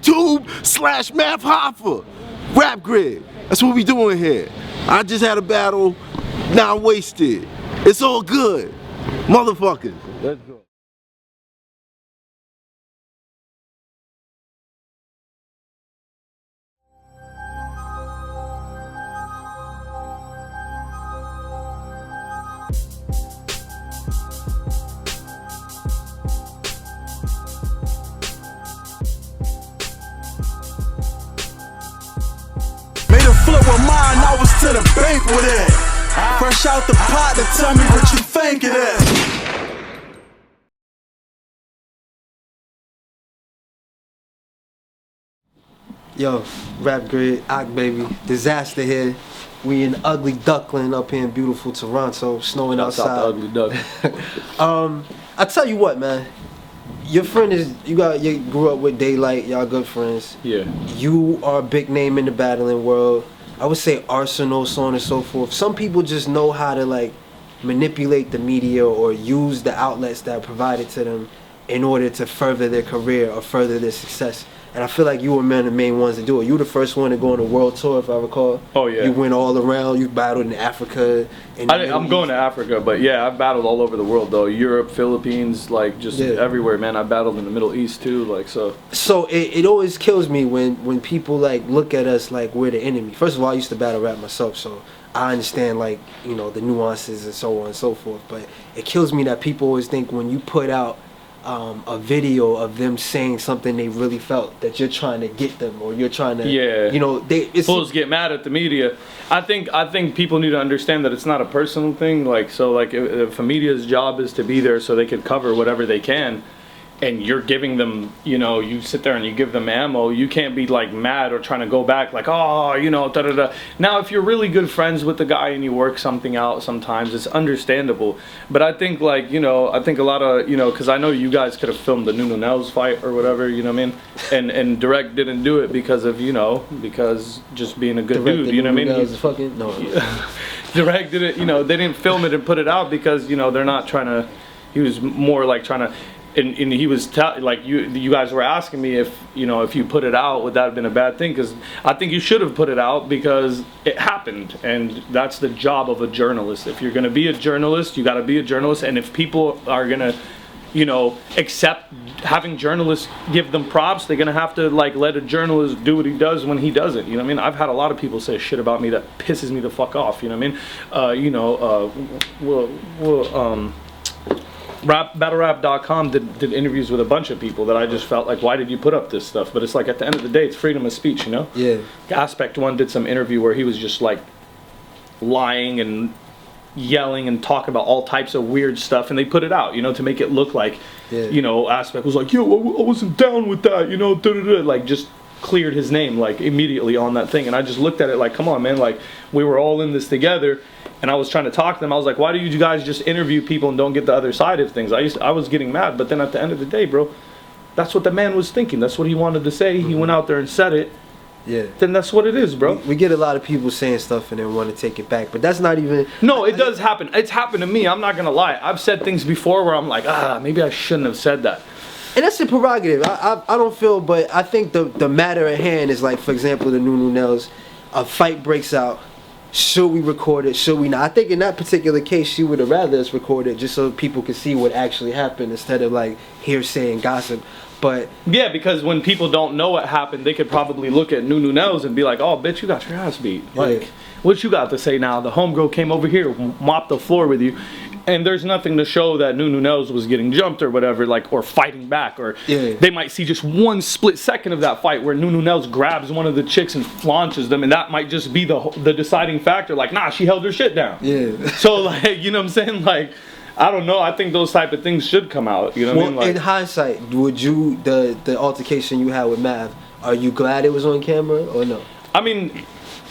YouTube/Math Hoffa. Rap Grid. That's what we doing here. I just had a battle. Now I'm wasted. It's all good. Motherfuckers. Let's go. Flip with mine, I was to the bank with it. Fresh out the pot to tell me what you think of that. Yo, Rap Grid, Ock baby, Dizaster here. We in ugly duckling up here in beautiful Toronto, snowing outside. Out the ugly duck. I tell you what, man. Your friend is you grew up with Daylight, y'all good friends. Yeah. You are a big name in the battling world. I would say Arsenal, so on and so forth. Some people just know how to like manipulate the media or use the outlets that are provided to them in order to further their career or further their success. And I feel like you were one of the main ones to do it. You were the first one to go on a world tour, if I recall. Oh yeah. You went all around. You battled in Africa. I'm going to Africa, but yeah, I've battled all over the world though. Europe, Philippines, like just everywhere, man. I battled in the Middle East too, like so. So it always kills me when people like look at us like we're the enemy. First of all, I used to battle rap myself, so I understand like, you know, the nuances and so on and so forth. But it kills me that people always think when you put out a video of them saying something they really felt that you're trying to get them or you're trying to, you know, fools get mad at the media. I think people need to understand that it's not a personal thing. Like so, like if a media's job is to be there so they could cover whatever they can, and you're giving them, you know, you sit there and you give them ammo, you can't be like mad or trying to go back like, oh, you know, da da da. Now, if you're really good friends with the guy and you work something out sometimes, it's understandable. But I think like, you know, I think a lot of, you know, because I know you guys could have filmed the Nunu Nellz fight or whatever, you know what I mean? And Direct didn't do it because of, you know, because just being a good dude, you know what I mean? He's fucking, no. Direct did it, you know, they didn't film it and put it out because, you know, they're not trying to, he was more like trying to, and he was like you guys were asking me if, you know, if you put it out, would that have been a bad thing? Because I think you should have put it out because it happened, and that's the job of a journalist. If you're going to be a journalist, you got to be a journalist. And if people are going to, you know, accept having journalists give them props, they're going to have to like let a journalist do what he does when he does it. You know what I mean? I've had a lot of people say shit about me that pisses me the fuck off. You know what I mean? You know, battlerap.com did interviews with a bunch of people that I just felt like, why did you put up this stuff? But it's like at the end of the day, it's freedom of speech, you know? Yeah. Aspect One did some interview where he was just like lying and yelling and talking about all types of weird stuff, and they put it out, you know, to make it look like, you know, Aspect was like, yo, I wasn't down with that, you know, like just cleared his name like immediately on that thing. And I just looked at it like, come on, man, like we were all in this together. And I was trying to talk to them. I was like, why do you guys just interview people and don't get the other side of things? I was getting mad, but then at the end of the day, bro, that's what the man was thinking. That's what he wanted to say. He went out there and said it. Yeah. Then that's what it is, bro. We get a lot of people saying stuff and then want to take it back, but that's not even... No, it does happen. It's happened to me. I'm not going to lie. I've said things before where I'm like, maybe I shouldn't have said that. And that's the prerogative. I don't feel, but I think the matter at hand is like, for example, the Nunu Nellz, a fight breaks out. Should we record it? Should we not? I think in that particular case, she would have rather us record it just so people could see what actually happened instead of like hearsay and gossip. But yeah, because when people don't know what happened, they could probably look at Nunu Nellz and be like, "Oh, bitch, you got your ass beat. Like, what you got to say now? The homegirl came over here, mopped the floor with you." And there's nothing to show that Nunu Nellz was getting jumped or whatever, like, or fighting back, or they might see just one split second of that fight where Nunu Nellz grabs one of the chicks and flaunches them, and that might just be the deciding factor. Like, nah, she held her shit down. Yeah. So like, you know what I'm saying? Like, I don't know. I think those type of things should come out. You know what I mean? Like, in hindsight, would you the altercation you had with Mav? Are you glad it was on camera or no? I mean,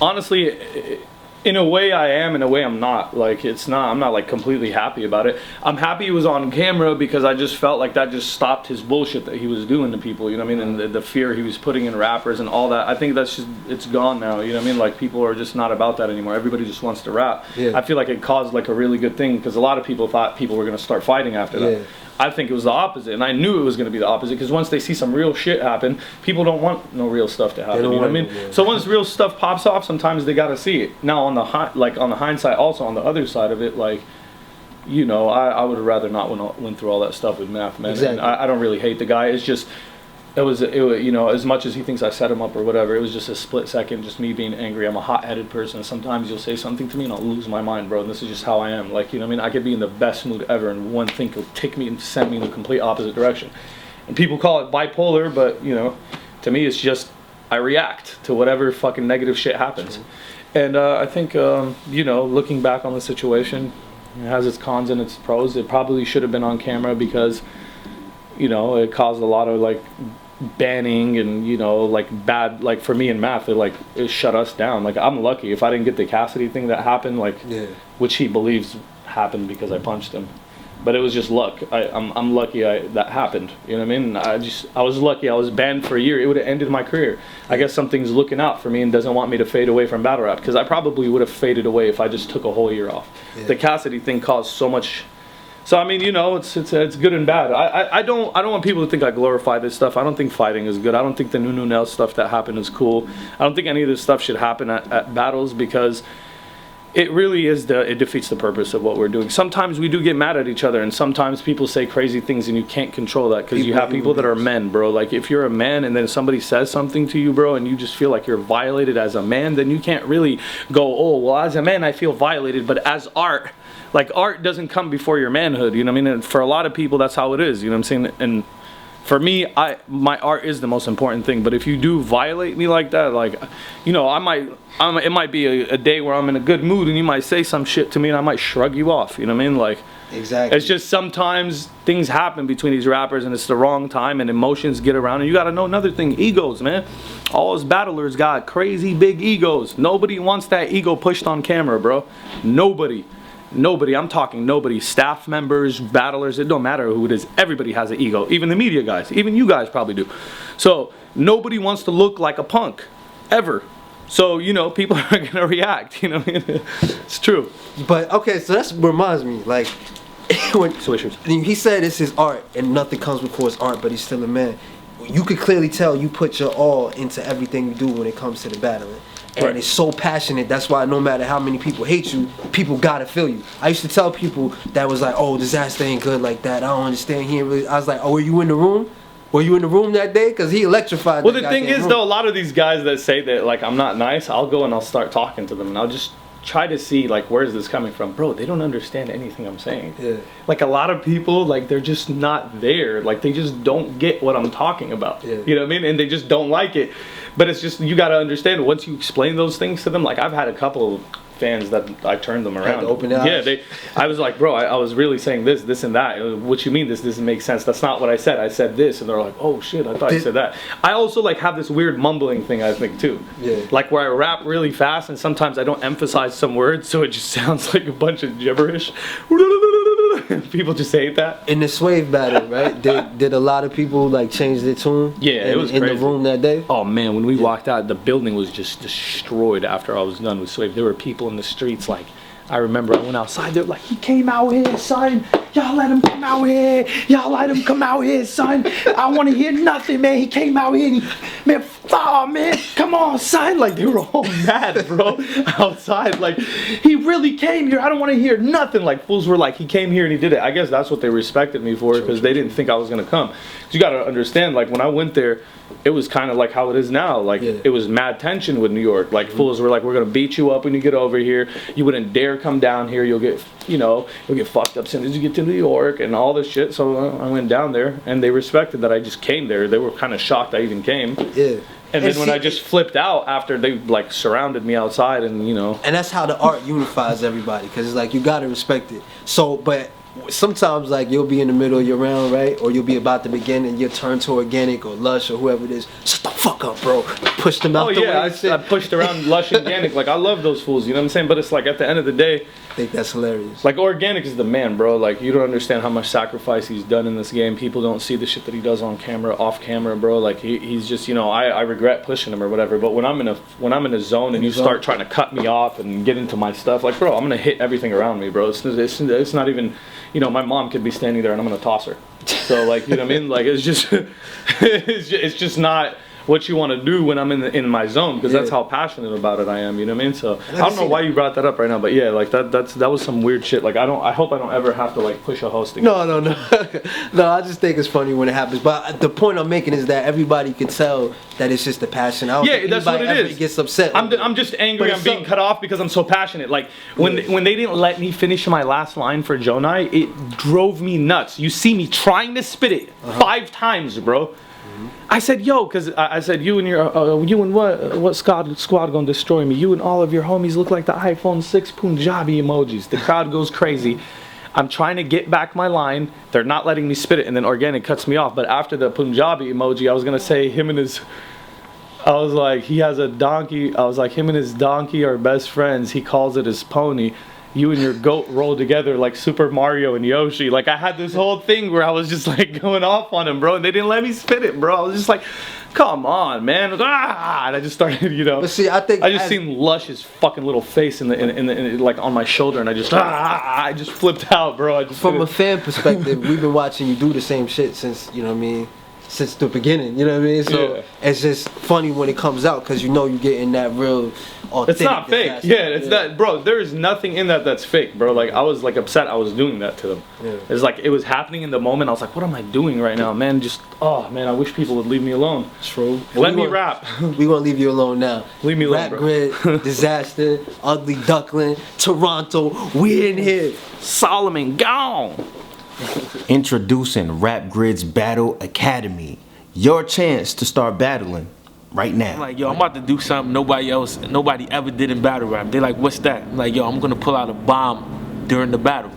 honestly, in a way I am, in a way I'm not. Like, it's not, I'm not like completely happy about it. I'm happy it was on camera because I just felt like that just stopped his bullshit that he was doing to people, you know what I mean? And the fear he was putting in rappers and all that. I think that's just, it's gone now, you know what I mean? Like, people are just not about that anymore. Everybody just wants to rap. I feel like it caused like a really good thing because a lot of people thought people were going to start fighting after that. I think it was the opposite, and I knew it was going to be the opposite because once they see some real shit happen, people don't want no real stuff to happen. You know what I mean? So once real stuff pops off, sometimes they got to see it. Now on the hindsight, also on the other side of it, like, you know, I would have rather not went through all that stuff with Math, man. Exactly. And I don't really hate the guy. It's just. It was, you know, as much as he thinks I set him up or whatever, it was just a split second, just me being angry. I'm a hot-headed person. Sometimes you'll say something to me and I'll lose my mind, bro. And this is just how I am. Like, you know what I mean? I could be in the best mood ever and one thing could take me and send me in the complete opposite direction. And people call it bipolar, but, you know, to me it's just I react to whatever fucking negative shit happens. And I think, you know, looking back on the situation, it has its cons and its pros. It probably should have been on camera because, you know, it caused a lot of, like, banning and, you know, like bad, like for me and Math, it shut us down. Like, I'm lucky if I didn't get the Cassidy thing that happened, like, which he believes happened because I punched him, but it was just luck. I'm lucky that happened. You know what I mean? I was lucky. I was banned for a year. It would have ended my career. I guess something's looking out for me and doesn't want me to fade away from battle rap, because I probably would have faded away if I just took a whole year off. The Cassidy thing caused so much. So I mean, you know, it's good and bad. I don't want people to think I glorify this stuff. I don't think fighting is good. I don't think the Nunu Nellz stuff that happened is cool. I don't think any of this stuff should happen at battles, because it really is it defeats the purpose of what we're doing. Sometimes we do get mad at each other, and sometimes people say crazy things and you can't control that, because you have people that are men, bro. Like, if you're a man and then somebody says something to you, bro, and you just feel like you're violated as a man, then you can't really go, oh, well, as a man I feel violated, but as art, like, art doesn't come before your manhood, you know what I mean? And for a lot of people, that's how it is, you know what I'm saying? And for me, my art is the most important thing. But if you do violate me like that, like, you know, it might be a day where I'm in a good mood and you might say some shit to me and I might shrug you off, you know what I mean? Like, exactly. It's just sometimes things happen between these rappers and it's the wrong time and emotions get around. And you got to know another thing, egos, man. All us battlers got crazy big egos. Nobody wants that ego pushed on camera, bro. Nobody, I'm talking nobody. Staff members, battlers, it don't matter who it is. Everybody has an ego. Even the media guys. Even you guys probably do. So nobody wants to look like a punk, ever. So, you know, people are going to react, you know. It's true. But, okay, so that reminds me, like, when Swishers. he said it's his art and nothing comes before his art, but he's still a man. You could clearly tell you put your all into everything you do when it comes to the battling. And it's so passionate. That's why no matter how many people hate you, people gotta feel you. I used to tell people that was like, oh, Dizaster ain't good like that. I don't understand. He ain't really. I was like, oh, were you in the room? Were you in the room that day? Because he electrified. Well, the thing is, though, a lot of these guys that say that, like, I'm not nice, I'll go and I'll start talking to them and I'll just try to see, like, where's this coming from? Bro, they don't understand anything I'm saying. Yeah. Like, a lot of people, like, they're just not there. Like, they just don't get what I'm talking about. Yeah. You know what I mean? And they just don't like it. But it's just, you got to understand, once you explain those things to them, like, I've had a couple of fans that I turned them around. Open their eyes. Yeah, I was like, bro, I was really saying this and that. What you mean this doesn't make sense? That's not what I said. I said this. And they're like, oh shit, I thought you said that. I also, like, have this weird mumbling thing, I think, too. Yeah. Like, where I rap really fast and sometimes I don't emphasize some words, so it just sounds like a bunch of gibberish. People just hate that. In the Swave battle, right? Did a lot of people, like, change their tune? Yeah, it was in crazy. The room that day. Oh man, when we walked out, the building was just destroyed after I was done with Swave. There were people in the streets, like, I remember I went outside, they're like, he came out here, son. Y'all let him come out here. Y'all let him come out here, son. I want to hear nothing, man. He came out here and man, oh, man, come on, son. Like, they were all mad, bro, outside. Like, he really came here. I don't want to hear nothing. Like, fools were like, he came here and he did it. I guess that's what they respected me for, because they didn't think I was going to come. You got to understand, like, when I went there, it was kind of like how it is now. Like, it was mad tension with New York. Like, fools were like, we're going to beat you up when you get over here. You wouldn't dare come down here. You'll get, you know, you'll get fucked up as soon as you get to New York and all this shit. So I went down there, and they respected that I just came there. They were kind of shocked I even came. Yeah. And then when I just flipped out after they, like, surrounded me outside, and, you know. And that's how the art unifies everybody, because it's like, you got to respect it. So, but sometimes, like, you'll be in the middle of your round, right? Or you'll be about to begin and you'll turn to Organic or Lush or whoever it is. Shut the fuck up, bro. Push them out the way. I pushed around Lush and Organic. Like, I love those fools, you know what I'm saying? But it's like, at the end of the day, I think that's hilarious. like, Organic is the man, bro. Like, you don't understand how much sacrifice he's done in this game. People don't see the shit that he does on camera, off camera, bro. Like, he's just, you know, I regret pushing him or whatever. But when I'm in a zone and you start trying to cut me off and get into my stuff, like, bro, I'm gonna hit everything around me, bro. It's not even, you know, my mom could be standing there and I'm gonna toss her. So like, you know what I mean? Like it's just, it's just not what you want to do when I'm in my zone, because that's how passionate about it I am. You know what I mean? So I don't know why you brought that up right now, but yeah, like that was some weird shit. Like I hope I don't ever have to like push a host again. No. No, I just think it's funny when it happens. But the point I'm making is that everybody can tell that it's just a passion. I don't think that's what it ever is. Gets upset. I'm just angry. I'm being cut off because I'm so passionate. Like when they didn't let me finish my last line for Jonai, it drove me nuts. You see me trying to spit it 5 times, bro. I said, yo, because I said, you and what squad gonna destroy me? You and all of your homies look like the iPhone 6 Punjabi emojis. The crowd goes crazy. I'm trying to get back my line. They're not letting me spit it, and then Organic cuts me off. But after the Punjabi emoji, I was gonna say I was like, he has a donkey. I was like, him and his donkey are best friends. He calls it his pony. You and your goat roll together like Super Mario and Yoshi. Like I had this whole thing where I was just like going off on him, bro, and they didn't let me spit it, bro. I was just like, come on, man. And I just started, you know. But see, I just seen Lush's fucking little face in the like on my shoulder, and I just flipped out, bro. From a fan perspective, we've been watching you do the same shit since, you know what I mean, since the beginning, you know what I mean? So it's just funny when it comes out, because you know you're getting that real authentic. It's not fake. It's not, bro. There is nothing in that's fake, bro. Like I was like upset I was doing that to them. It's like it was happening in the moment. I was like, what am I doing right now, man? Just man, I wish people would leave me alone. True. Let me rap. We gonna leave you alone now. Leave me alone, Rap bro. Grid, Dizaster, Ugly Duckling, Toronto. We in here. Solomon gone. Introducing Rap Grid's Battle Academy. Your chance to start battling right now. I'm like, yo, I'm about to do something nobody ever did in battle rap. They're like, what's that? I'm like, yo, I'm gonna pull out a bomb during the battle.